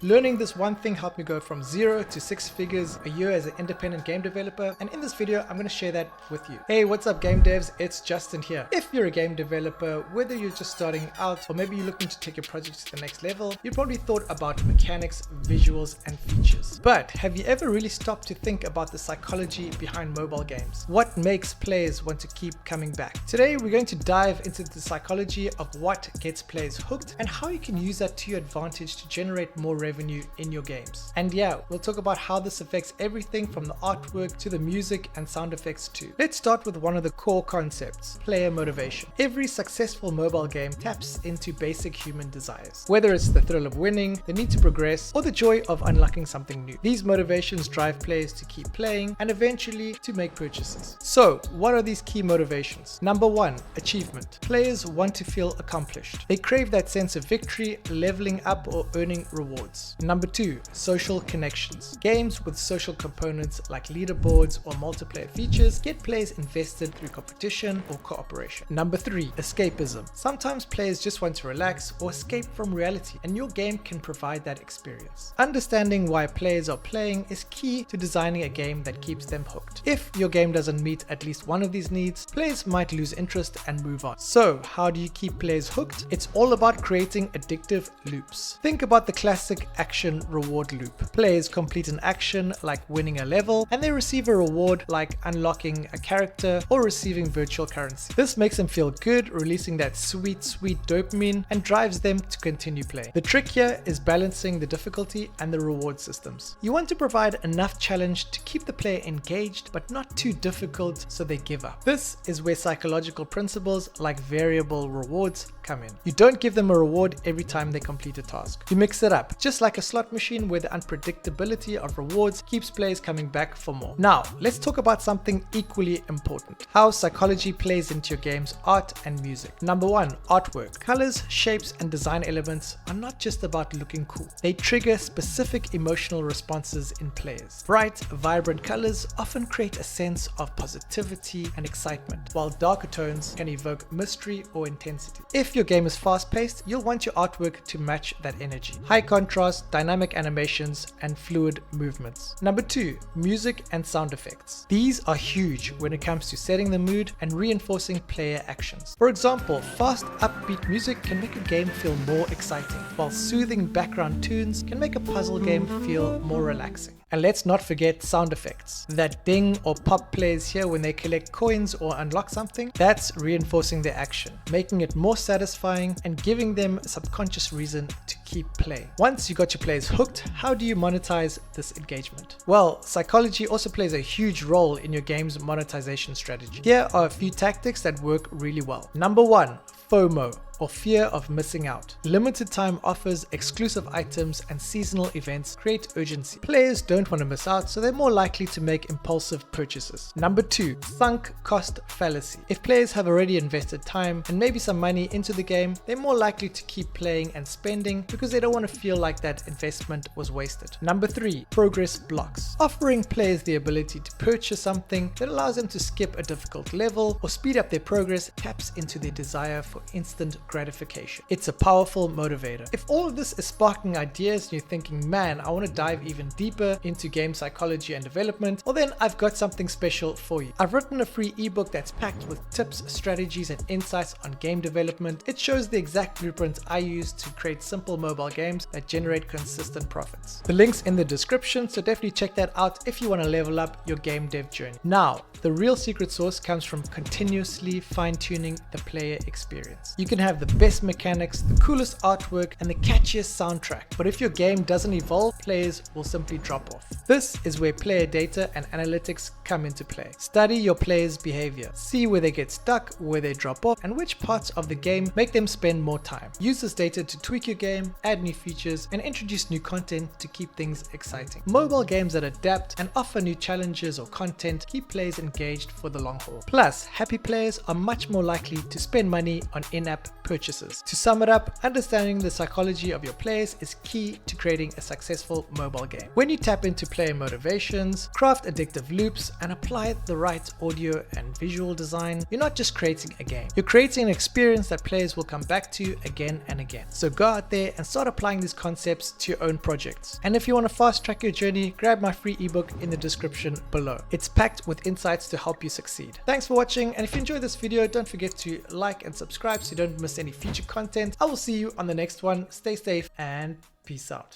Learning this one thing helped me go from 0 to 6 figures a year as an independent game developer, and in this video I'm going to share that with you. Hey, what's up game devs? It's Justin here. If you're a game developer, whether you're just starting out or maybe you're looking to take your project to the next level, you probably thought about mechanics, visuals and features. But have you ever really stopped to think about the psychology behind mobile games? What makes players want to keep coming back? Today we're going to dive into the psychology of what gets players hooked and how you can use that to your advantage to generate more revenue in your games. And yeah, we'll talk about how this affects everything from the artwork to the music and sound effects too. Let's start with one of the core concepts, player motivation. Every successful mobile game taps into basic human desires. Whether it's the thrill of winning, the need to progress, or the joy of unlocking something new. These motivations drive players to keep playing and eventually to make purchases. So, what are these key motivations? Number 1, achievement. Players want to feel accomplished. They crave that sense of victory, leveling up or earning rewards. Number 2, social connections. Games with social components like leaderboards or multiplayer features get players invested through competition or cooperation. Number 3, escapism. Sometimes players just want to relax or escape from reality, and your game can provide that experience. Understanding why players are playing is key to designing a game that keeps them hooked. If your game doesn't meet at least one of these needs, players might lose interest and move on. So, how do you keep players hooked? It's all about creating addictive loops. Think about the classic action reward loop. Players complete an action like winning a level and they receive a reward like unlocking a character or receiving virtual currency. This makes them feel good, releasing that sweet dopamine and drives them to continue playing. The trick here is balancing the difficulty and the reward systems. You want to provide enough challenge to keep the player engaged but not too difficult so they give up. This is where psychological principles like variable rewards come in. You don't give them a reward every time they complete a task. You mix it up, just like a slot machine where the unpredictability of rewards keeps players coming back for more. Now, let's talk about something equally important, how psychology plays into your game's art and music. Number 1, artwork. Colors, shapes, and design elements are not just about looking cool. They trigger specific emotional responses in players. Bright, vibrant colors often create a sense of positivity and excitement, while darker tones can evoke mystery or intensity. If your game is fast-paced, you'll want your artwork to match that energy. High contrast, dynamic animations, and fluid movements. Number 2, music and sound effects. These are huge when it comes to setting the mood and reinforcing player actions. For example, fast, upbeat music can make a game feel more exciting, while soothing background tunes can make a puzzle game feel more relaxing. And let's not forget sound effects. That ding or pop players here when they collect coins or unlock something, that's reinforcing their action, making it more satisfying and giving them a subconscious reason to keep playing. Once you got your players hooked, how do you monetize this engagement? Well, psychology also plays a huge role in your game's monetization strategy. Here are a few tactics that work really well. Number 1, FOMO, or fear of missing out. Limited time offers, exclusive items, and seasonal events create urgency. Players don't want to miss out, so they're more likely to make impulsive purchases. Number 2, sunk cost fallacy. If players have already invested time and maybe some money into the game, they're more likely to keep playing and spending because they don't want to feel like that investment was wasted. Number 3, progress blocks. Offering players the ability to purchase something that allows them to skip a difficult level or speed up their progress taps into their desire for instant gratification. It's a powerful motivator. If all of this is sparking ideas and you're thinking, man, I want to dive even deeper into game psychology and development, well then I've got something special for you. I've written a free ebook that's packed with tips, strategies, and insights on game development. It shows the exact blueprint I use to create simple mobile games that generate consistent profits. The link's in the description, so definitely check that out if you want to level up your game dev journey. Now, the real secret sauce comes from continuously fine-tuning the player experience. You can have the best mechanics, the coolest artwork, and the catchiest soundtrack, but if your game doesn't evolve, players will simply drop off. This is where player data and analytics come into play. Study your players' behavior. See where they get stuck, where they drop off, and which parts of the game make them spend more time. Use this data to tweak your game, add new features, and introduce new content to keep things exciting. Mobile games that adapt and offer new challenges or content keep players engaged for the long haul. Plus, happy players are much more likely to spend money on in-app purchases. To sum it up, understanding the psychology of your players is key to creating a successful mobile game. When you tap into player motivations, craft addictive loops, and apply the right audio and visual design, you're not just creating a game, you're creating an experience that players will come back to again and again. So go out there and start applying these concepts to your own projects. And if you want to fast track your journey, grab my free ebook in the description below. It's packed with insights to help you succeed. Thanks for watching, and if you enjoyed this video, don't forget to like and subscribe so you don't miss any future content. I will see you on the next one. Stay safe and peace out.